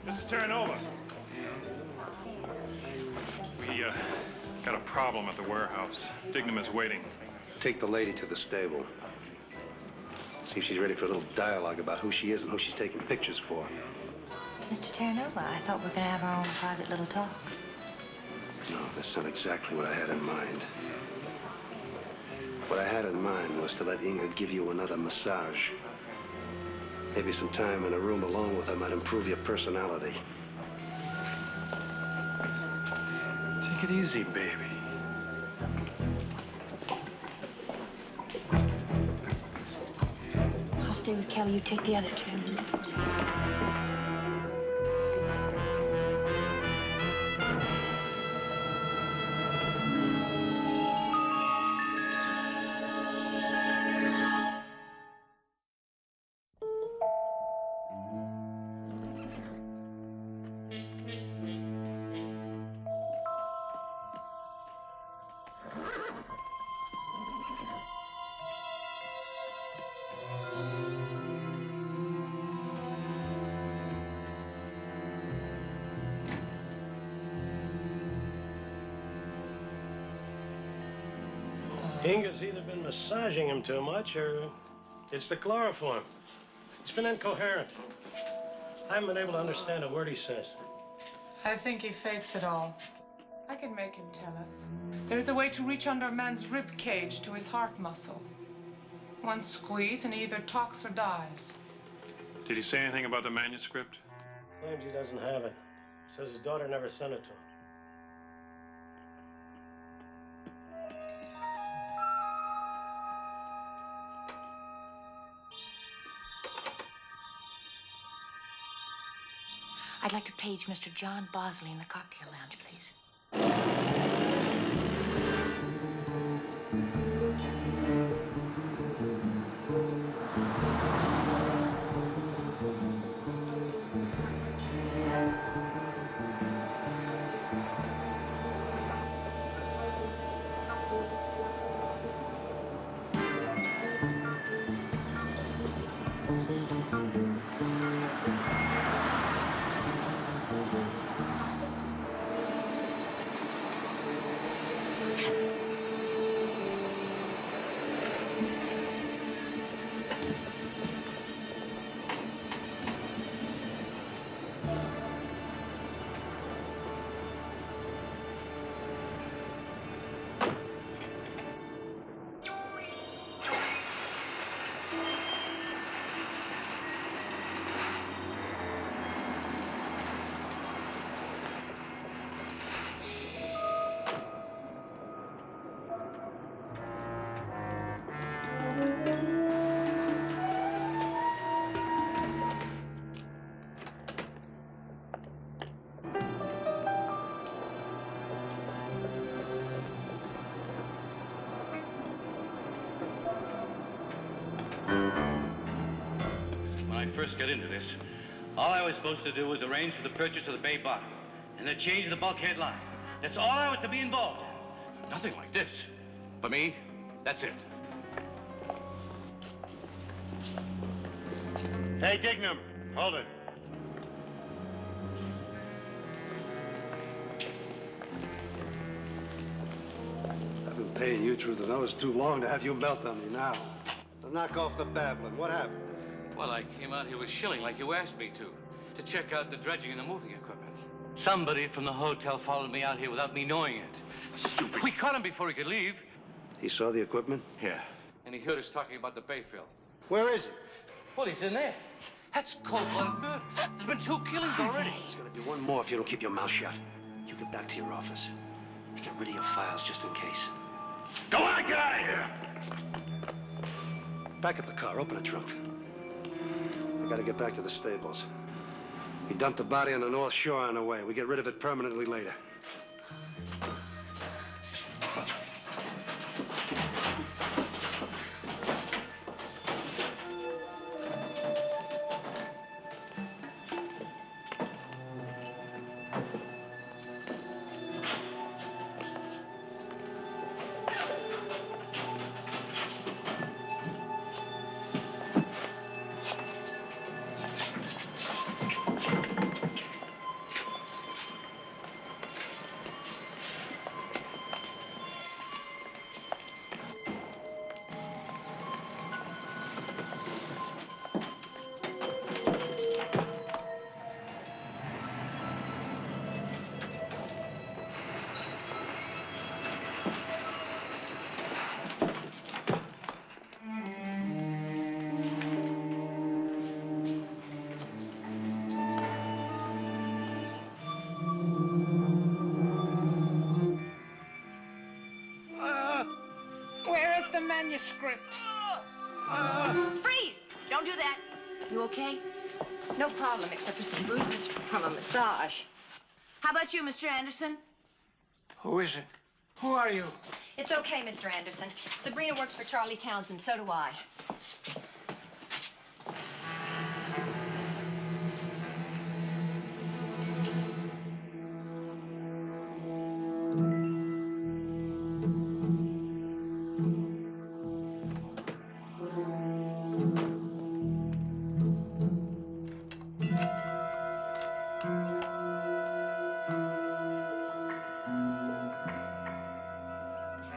Mr. Terranova. We, got a problem at the warehouse. Dignam is waiting. Take the lady to the stable. See if she's ready for a little dialogue about who she is and who she's taking pictures for. Mr. Terranova, I thought we were going to have our own private little talk. No, that's not exactly what I had in mind. What I had in mind was to let Inga give you another massage. Maybe some time in a room alone with her might improve your personality. Take it easy, baby. I'll stay with Kelly. You take the other two. Inga's either been massaging him too much or it's the chloroform. It's been incoherent. I haven't been able to understand a word he says. I think he fakes it all. I can make him tell us. There's a way to reach under a man's rib cage to his heart muscle. One squeeze and he either talks or dies. Did he say anything about the manuscript? Claims he doesn't have it. Says his daughter never sent it to him. I'd like to page Mr. John Bosley in the cocktail lounge, please. When I first got into this, all I was supposed to do was arrange for the purchase of the bay body and the change of the bulkhead line. That's all I was to be involved in. Nothing like this. For me, that's it. Hey, Dignam, hold it. I've been paying you through the nose too long to have you melt on me now. So knock off the babbling. What happened? Well, I came out here with Schilling like you asked me to check out the dredging and the moving equipment. Somebody from the hotel followed me out here without me knowing it. Stupid. We caught him before he could leave. He saw the equipment? Yeah. And he heard us talking about the Bayfield. Where is he? Well, he's in there. That's cold-blooded murder. There's been 2 killings already. There's gonna be one more if you don't keep your mouth shut. You get back to your office. Get rid of your files just in case. Go on, get out of here! Back at the car, open the trunk. I gotta get back to the stables. We dumped the body on the North Shore on the way. We get rid of it permanently later. manuscript. Freeze! Don't do that. You okay? No problem, except for some bruises from a massage. How about you, Mr. Anderson? Who is it? Who are you? It's okay, Mr. Anderson. Sabrina works for Charlie Townsend. So do I.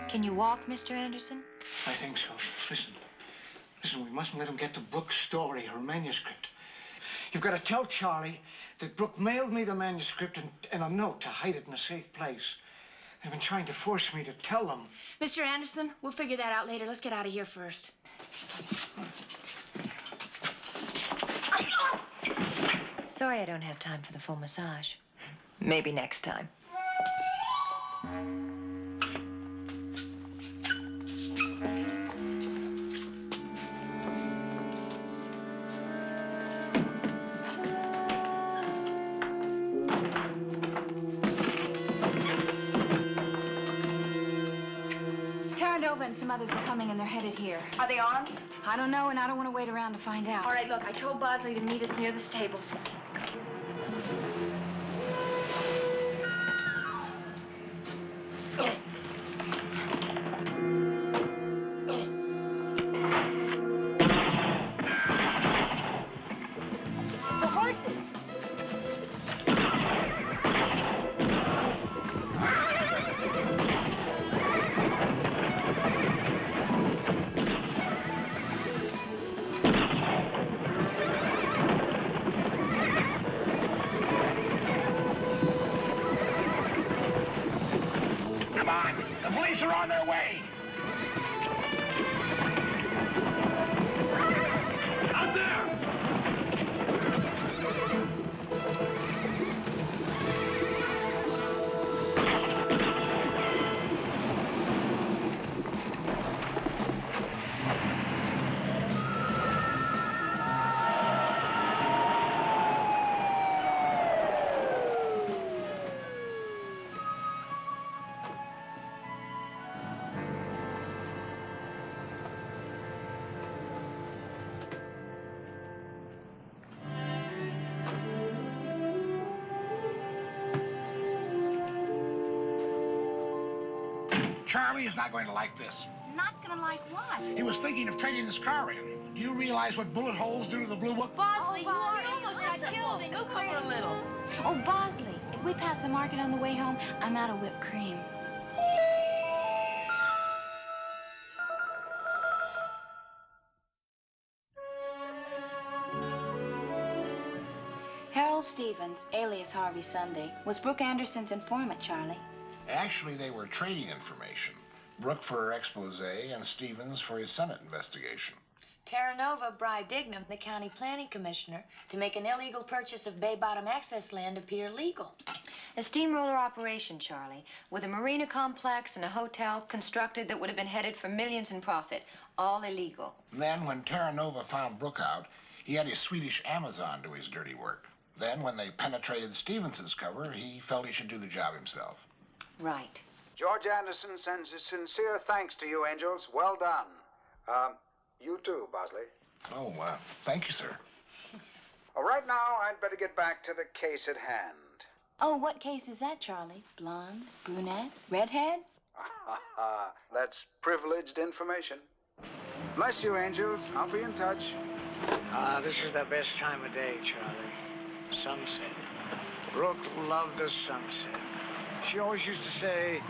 Can you walk, Mr. Anderson? I think so. Listen, we mustn't let him get to Brooke's story, her manuscript. You've got to tell Charlie that Brooke mailed me the manuscript and a note to hide it in a safe place. They've been trying to force me to tell them. Mr. Anderson, we'll figure that out later. Let's get out of here first. Sorry I don't have time for the full massage. Maybe next time. Terranova and some others are coming, and they're headed here. Are they armed? I don't know, and I don't want to wait around to find out. All right, look, I told Bosley to meet us near the stables. The horses! Come on! The police are on their way! Out there! Charlie is not going to like this. Not gonna like what? He was thinking of trading this car in. Do you realize what bullet holes do to the Blue Book? Bosley, you almost got killed in Go cover a little. Oh, Bosley, if we pass the market on the way home, I'm out of whipped cream. Harold Stevens, alias Harvey Sunday, was Brooke Anderson's informant, Charlie. Actually, they were trading information. Brooke for her expose and Stevens for his Senate investigation. Terranova bribed Dignam, the county planning commissioner, to make an illegal purchase of Bay Bottom access land appear legal. A steamroller operation, Charlie, with a marina complex and a hotel constructed that would have been headed for millions in profit. All illegal. Then, when Terranova found Brooke out, he had his Swedish Amazon do his dirty work. Then, when they penetrated Stevens's cover, he felt he should do the job himself. Right. George Anderson sends his sincere thanks to you, Angels. Well done. You too, Bosley. Oh, thank you, sir. Right now, I'd better get back to the case at hand. Oh, what case is that, Charlie? Blonde, brunette, redhead? That's privileged information. Bless you, Angels. I'll be in touch. This is the best time of day, Charlie. Sunset. Brooke loved the sunset. She always used to say,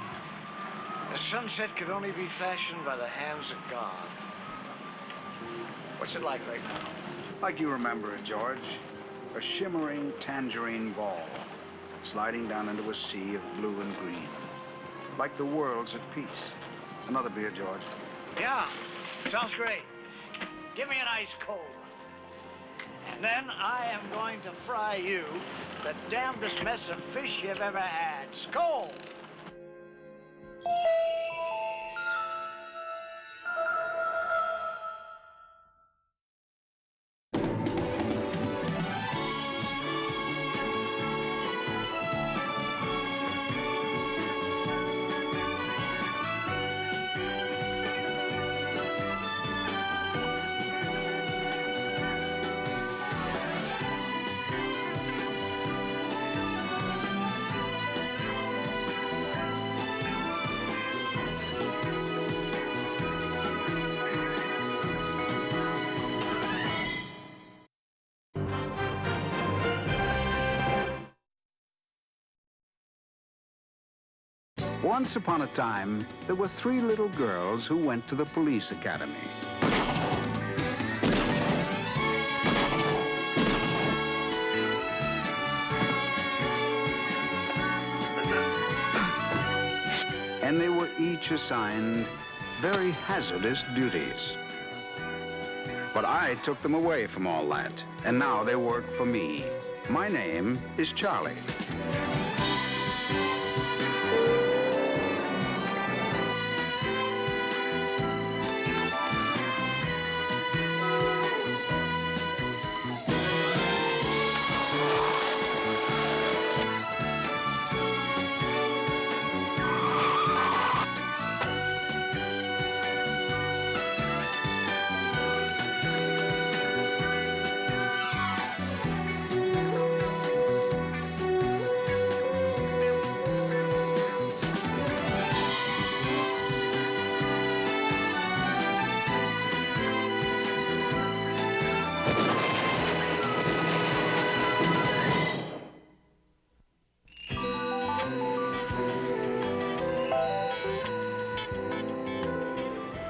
the sunset could only be fashioned by the hands of God. What's it like right now? Like you remember it, George. A shimmering tangerine ball, sliding down into a sea of blue and green. Like the world's at peace. Another beer, George. Yeah, sounds great. Give me an ice cold. And then I am going to fry you the damnedest mess of fish you've ever had. Skål! Once upon a time, there were 3 little girls who went to the police academy. And they were each assigned very hazardous duties. But I took them away from all that, and now they work for me. My name is Charlie.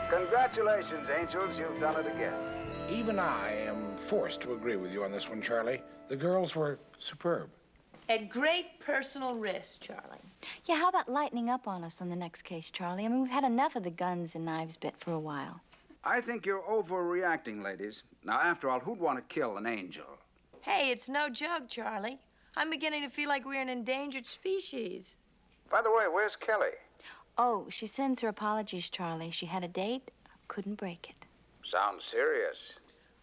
Congratulations, Angels. You've done it again. Even I am forced to agree with you on this one, Charlie. The girls were superb. At great personal risk, Charlie. Yeah, how about lightening up on us on the next case, Charlie? I mean, we've had enough of the guns and knives bit for a while. I think you're overreacting, ladies. Now, after all, who'd want to kill an angel? Hey, it's no joke, Charlie. I'm beginning to feel like we're an endangered species. By the way, where's Kelly? Oh, she sends her apologies, Charlie. She had a date, couldn't break it. Sounds serious.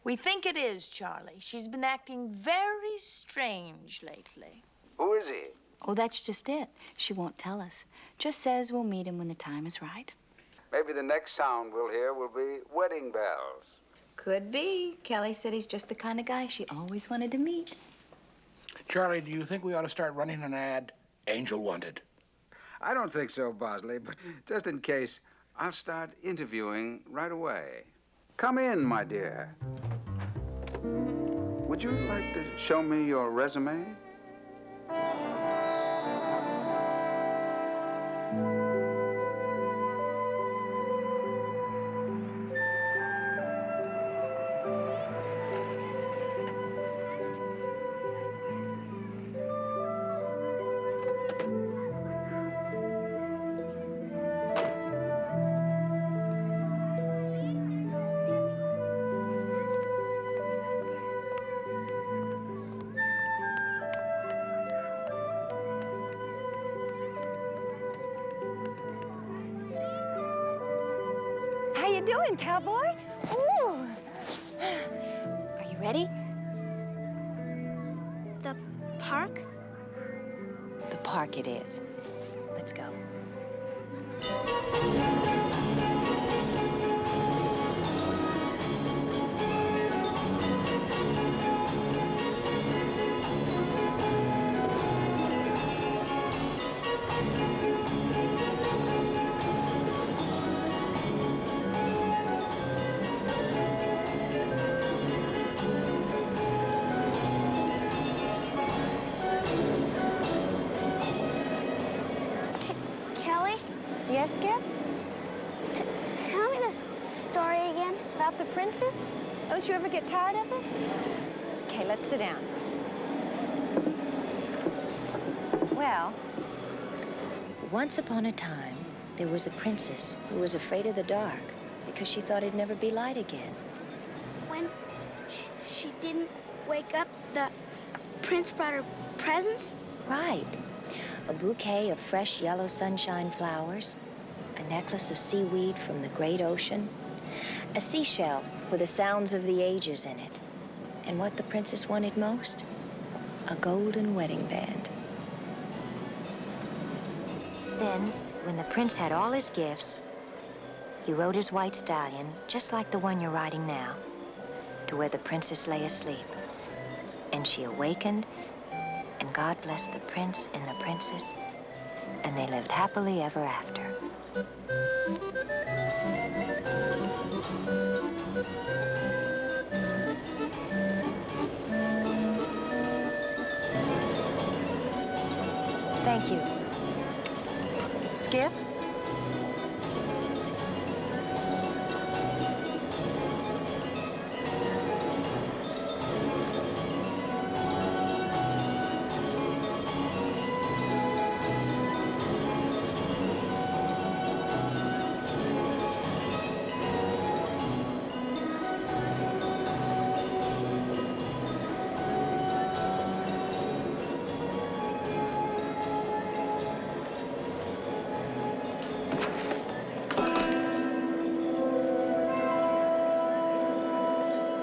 We think it is, Charlie. She's been acting very strange lately. Who is he? Oh, that's just it. She won't tell us. Just says we'll meet him when the time is right. Maybe the next sound we'll hear will be wedding bells. Could be. Kelly said he's just the kind of guy she always wanted to meet. Charlie, do you think we ought to start running an ad? Angel wanted. I don't think so, Bosley, but just in case, I'll start interviewing right away. Come in, my dear. Would you like to show me your resume? How you doing, cowboy? Ooh. Are you ready? The park? The park it is. Let's go. Kelly? Yes, Skip? Tell me the story again about the princess. Don't you ever get tired of it? Okay, let's sit down. Well, Once upon a time, there was a princess who was afraid of the dark because she thought it'd never be light again. When she didn't wake up, the prince brought her presents? Right. A bouquet of fresh yellow sunshine flowers, a necklace of seaweed from the great ocean, a seashell with the sounds of the ages in it, and what the princess wanted most, a golden wedding band. Then, when the prince had all his gifts, he rode his white stallion, just like the one you're riding now, to where the princess lay asleep. And she awakened, and God blessed the prince and the princess, and they lived happily ever after. Thank you. Skip?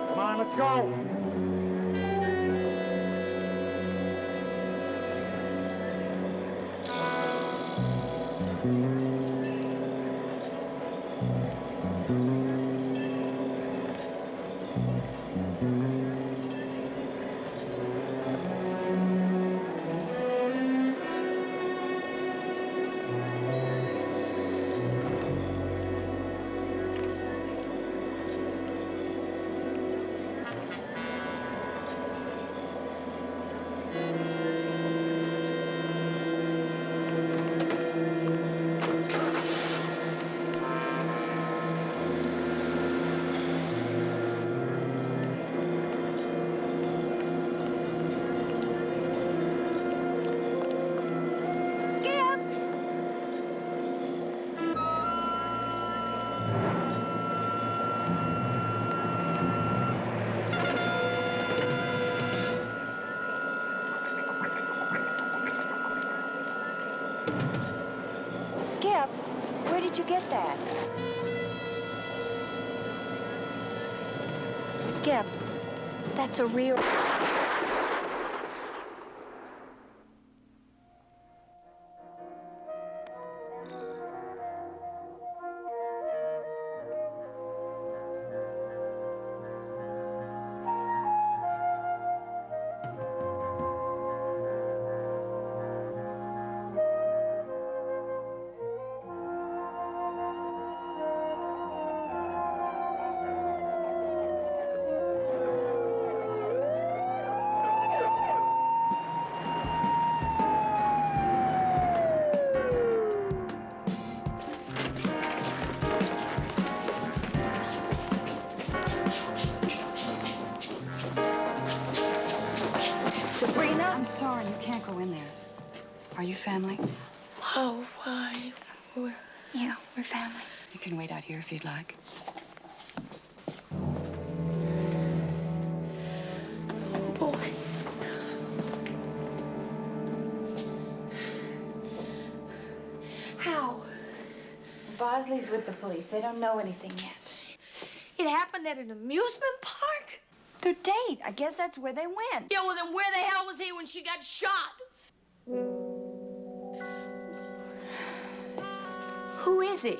Come on, let's go. Skip, where did you get that? Skip, that's a real... Sabrina? I'm sorry, you can't go in there. Are you family? Oh, why? Yeah, we're family. You can wait out here if you'd like. Boy. How? Bosley's with the police. They don't know anything yet. It happened at an amusement park? Their date. I guess that's where they went. Yeah, well, then where the hell was he when she got shot? Who is he?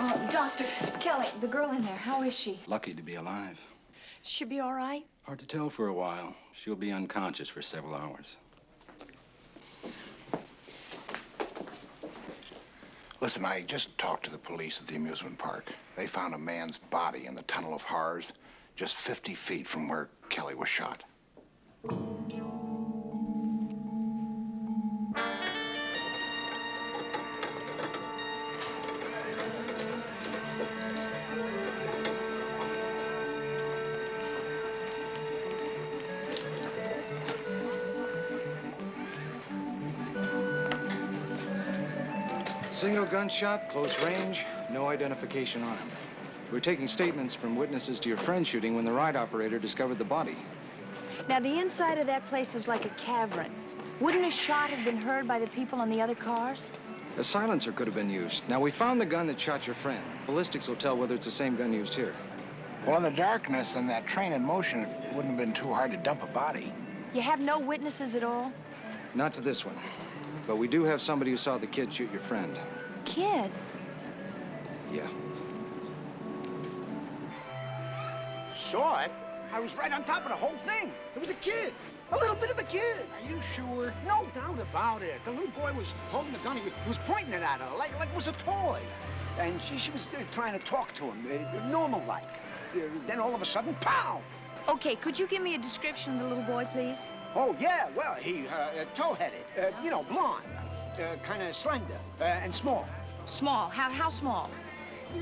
Oh, Doctor Kelly, the girl in there, how is she? Lucky to be alive. She'll be all right? Hard to tell for a while. She'll be unconscious for several hours. Listen, I just talked to the police at the amusement park. They found a man's body in the Tunnel of Horrors, just 50 feet from where Kelly was shot. Single gunshot, close range, no identification on him. We're taking statements from witnesses to your friend's shooting when the ride operator discovered the body. Now, the inside of that place is like a cavern. Wouldn't a shot have been heard by the people on the other cars? A silencer could have been used. Now, we found the gun that shot your friend. Ballistics will tell whether it's the same gun used here. Well, in the darkness and that train in motion, it wouldn't have been too hard to dump a body. You have no witnesses at all? Not to this one. But we do have somebody who saw the kid shoot your friend. Kid? Yeah. Saw it? I was right on top of the whole thing. It was a kid. A little bit of a kid. Are you sure? No doubt about it. The little boy was holding the gun. He was pointing it at her like it was a toy. And she was trying to talk to him, normal-like. Then all of a sudden, pow! Okay, could you give me a description of the little boy, please? Oh, yeah, well, he, tow-headed, blonde, kind of slender, and small. Small. How small?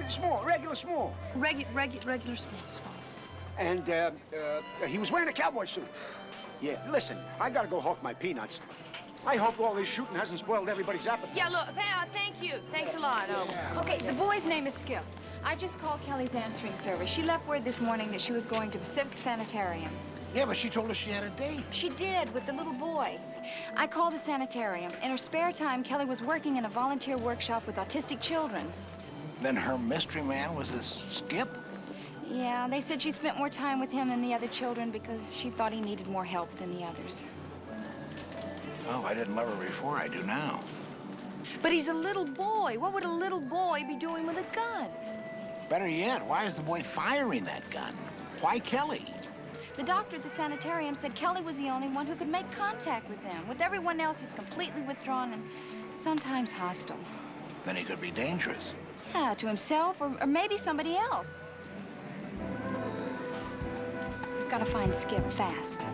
Small, regular small. Regular small. And, he was wearing a cowboy suit. Yeah, listen, I gotta go hawk my peanuts. I hope all this shooting hasn't spoiled everybody's appetite. Yeah, look, thank you. Thanks a lot. Okay, the boy's name is Skip. I just called Kelly's answering service. She left word this morning that she was going to Pacific Sanitarium. Yeah, but she told us she had a date. She did, with the little boy. I called the sanitarium. In her spare time, Kelly was working in a volunteer workshop with autistic children. Then her mystery man was this Skip? Yeah, they said she spent more time with him than the other children because she thought he needed more help than the others. Oh, I didn't love her before. I do now. But he's a little boy. What would a little boy be doing with a gun? Better yet, why is the boy firing that gun? Why Kelly? The doctor at the sanitarium said Kelly was the only one who could make contact with him. With everyone else, he's completely withdrawn and sometimes hostile. Then he could be dangerous. Yeah, to himself or maybe somebody else. We've got to find Skip fast.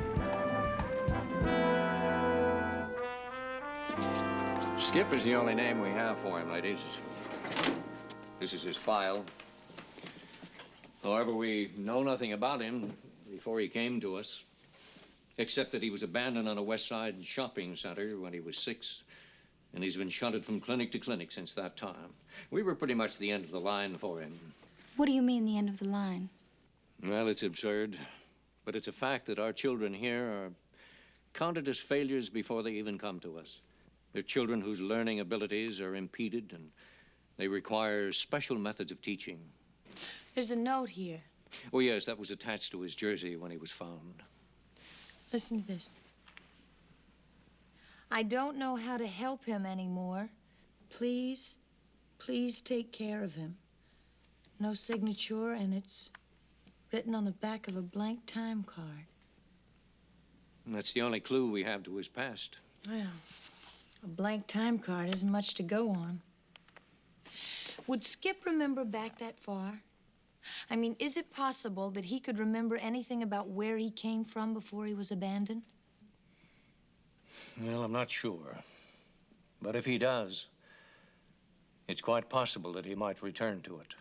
Skip is the only name we have for him, ladies. This is his file. However, we know nothing about him before he came to us, except that he was abandoned on a West Side shopping center when he was 6, and he's been shunted from clinic to clinic since that time. We were pretty much the end of the line for him. What do you mean, the end of the line? Well, it's absurd, but it's a fact that our children here are counted as failures before they even come to us. They're children whose learning abilities are impeded, and they require special methods of teaching. There's a note here. Oh, yes, that was attached to his jersey when he was found. Listen to this. I don't know how to help him anymore. Please take care of him. No signature, and it's written on the back of a blank time card. And that's the only clue we have to his past. Well, a blank time card isn't much to go on. Would Skip remember back that far? I mean, is it possible that he could remember anything about where he came from before he was abandoned? Well, I'm not sure. But if he does, it's quite possible that he might return to it.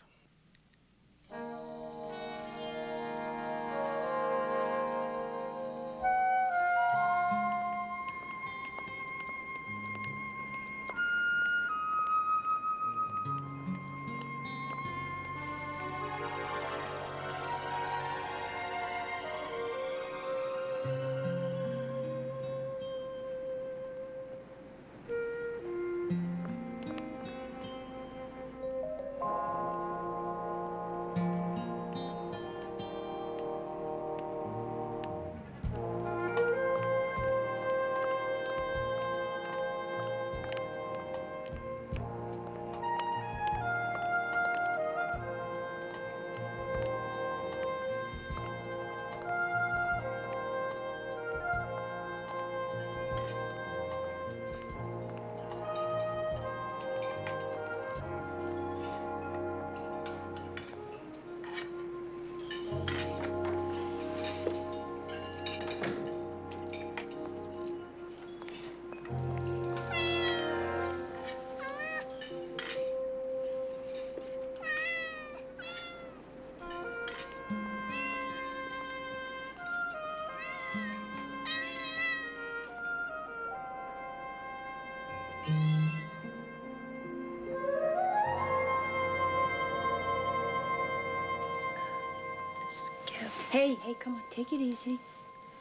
Hey, come on, take it easy.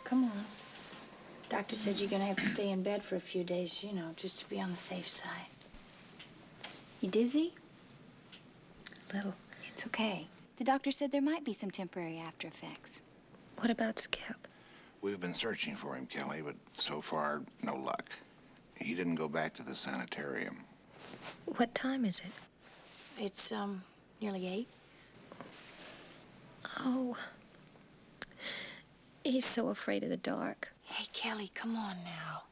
Come on. Doctor said you're gonna have to stay in bed for a few days, you know, just to be on the safe side. You dizzy? A little. It's okay. The doctor said there might be some temporary after effects. What about Skip? We've been searching for him, Kelly, but so far, no luck. He didn't go back to the sanitarium. What time is it? It's, nearly 8. Oh. He's so afraid of the dark. Hey, Kelly, come on now.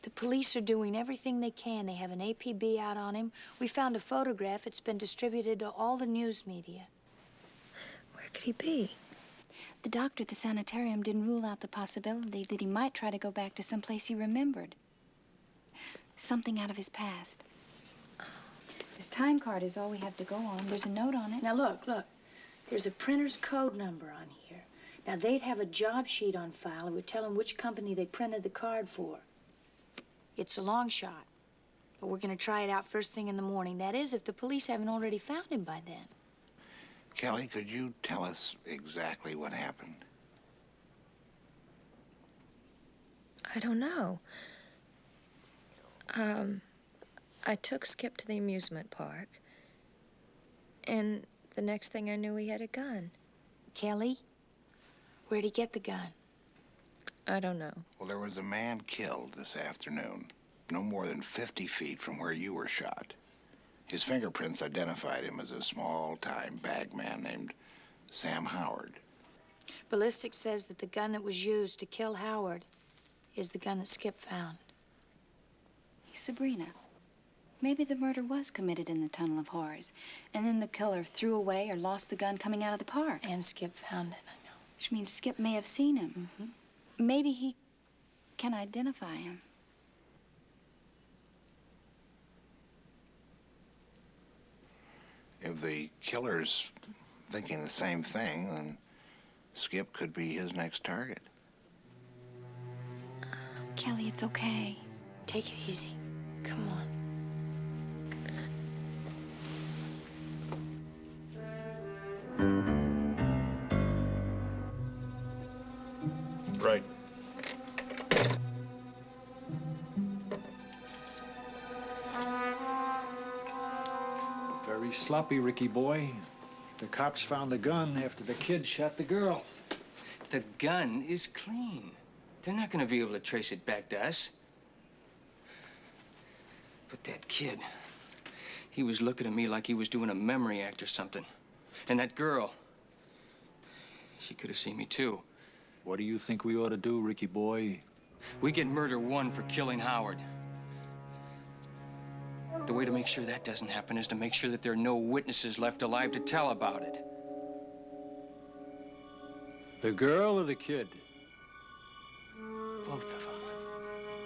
The police are doing everything they can. They have an APB out on him. We found a photograph. It's been distributed to all the news media. Where could he be? The doctor at the sanitarium didn't rule out the possibility that he might try to go back to some place he remembered. Something out of his past. His time card is all we have to go on. There's a note on it. Now, look. There's a printer's code number on here. Now, they'd have a job sheet on file that would tell them which company they printed the card for. It's a long shot, but we're going to try it out first thing in the morning. That is, if the police haven't already found him by then. Kelly, could you tell us exactly what happened? I don't know. I took Skip to the amusement park, and the next thing I knew, he had a gun. Kelly, where'd he get the gun? I don't know. Well, there was a man killed this afternoon, no more than 50 feet from where you were shot. His fingerprints identified him as a small-time bagman named Sam Howard. Ballistics says that the gun that was used to kill Howard is the gun that Skip found. Sabrina, maybe the murder was committed in the Tunnel of Horrors, and then the killer threw away or lost the gun coming out of the park. And Skip found it, I know. Which means Skip may have seen him. Maybe he can identify him. If the killer's thinking the same thing, then Skip could be his next target. Kelly, it's okay. Take it easy. Come on. Right. Very sloppy, Ricky boy. The cops found the gun after the kid shot the girl. The gun is clean. They're not going to be able to trace it back to us. But that kid, he was looking at me like he was doing a memory act or something. And that girl, she could have seen me too. What do you think we ought to do, Ricky boy? We get murder one for killing Howard. The way to make sure that doesn't happen is to make sure that there are no witnesses left alive to tell about it. The girl or the kid? Both of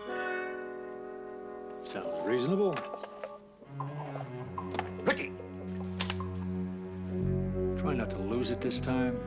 them. Sounds reasonable. Ricky! Try not to lose it this time.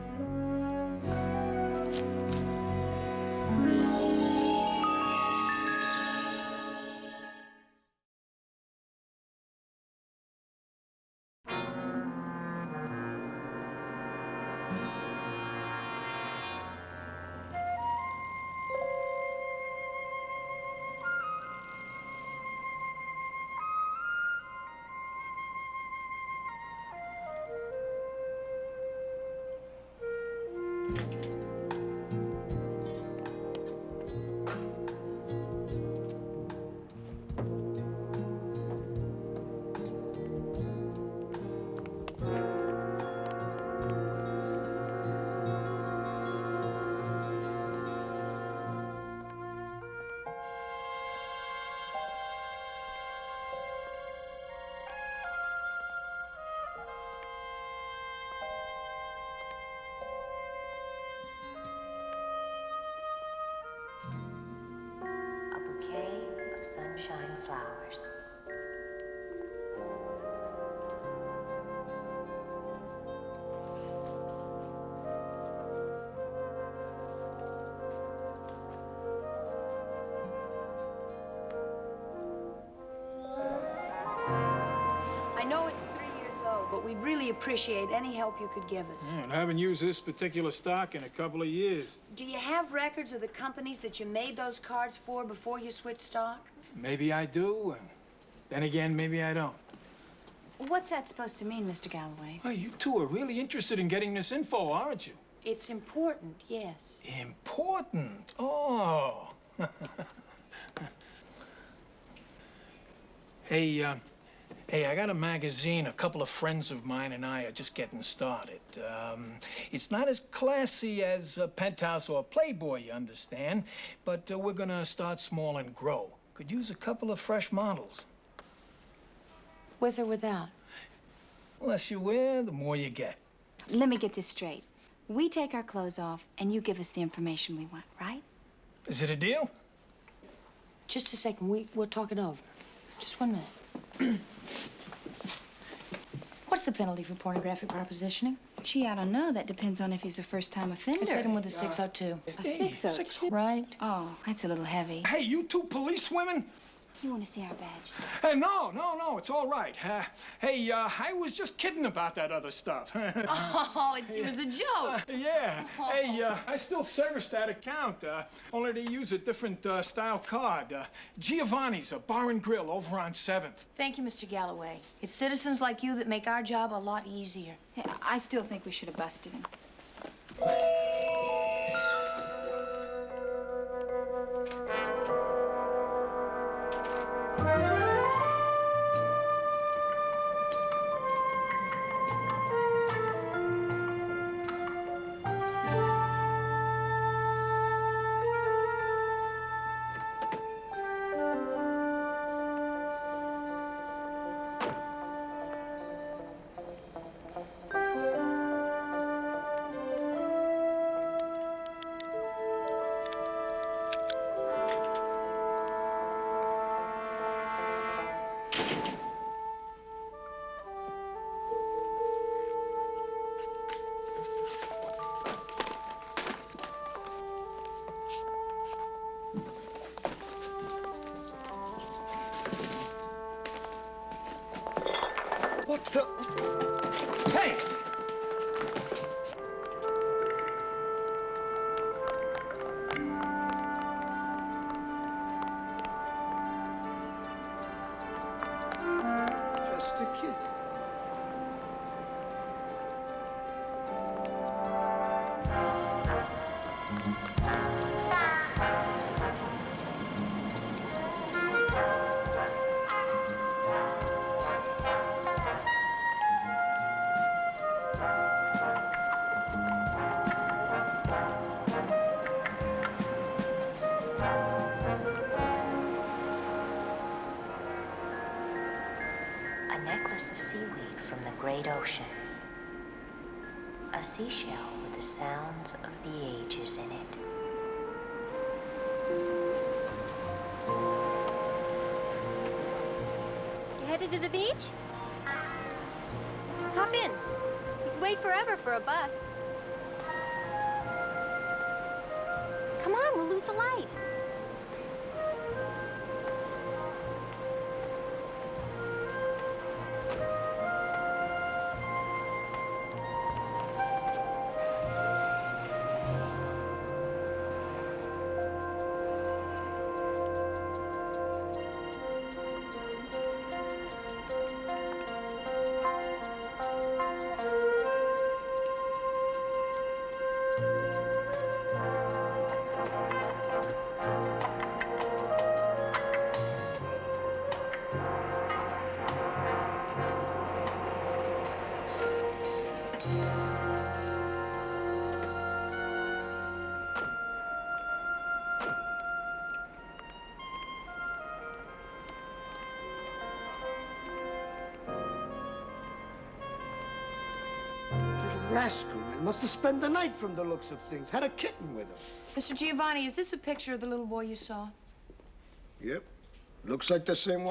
Sunshine flowers. I know it's 3 years old, but we'd really appreciate any help you could give us. I haven't used this particular stock in a couple of years. Do you have records of the companies that you made those cards for before you switched stock? Maybe I do. Then again, maybe I don't. What's that supposed to mean, Mr. Galloway? Well, you two are really interested in getting this info, aren't you? It's important, yes. Important? Oh. Hey, Hey, I got a magazine. A couple of friends of mine and I are just getting started. It's not as classy as Penthouse or Playboy, you understand, but we're gonna start small and grow. Could use a couple of fresh models. With or without? The less you wear, the more you get. Let me get this straight. We take our clothes off, and you give us the information we want, right? Is it a deal? Just a second. We'll talk it over. Just 1 minute. What's the penalty for pornographic propositioning? Gee, I don't know. That depends on if he's a first-time offender. Let's hit him with a 602. A 602? Right. Oh, that's a little heavy. Hey, you two police women? You want to see our badge? Hey, no, it's all right. Hey, I was just kidding about that other stuff. Oh, it was a joke. Yeah. Hey, I still service that account, only they use a different style card. Giovanni's, a bar and grill over on 7th. Thank you, Mr. Galloway. It's citizens like you that make our job a lot easier. Hey, I still think we should have busted him. What the? Hey! Just a kid. A necklace of seaweed from the great ocean. A seashell with the sounds of the ages in it. You headed to the beach? Hop in. You can wait forever for a bus. Come on, we'll lose the light. Rascal, man. Must have spent the night from the looks of things. Had a kitten with him. Mr. Giovanni, is this a picture of the little boy you saw? Yep. Looks like the same one.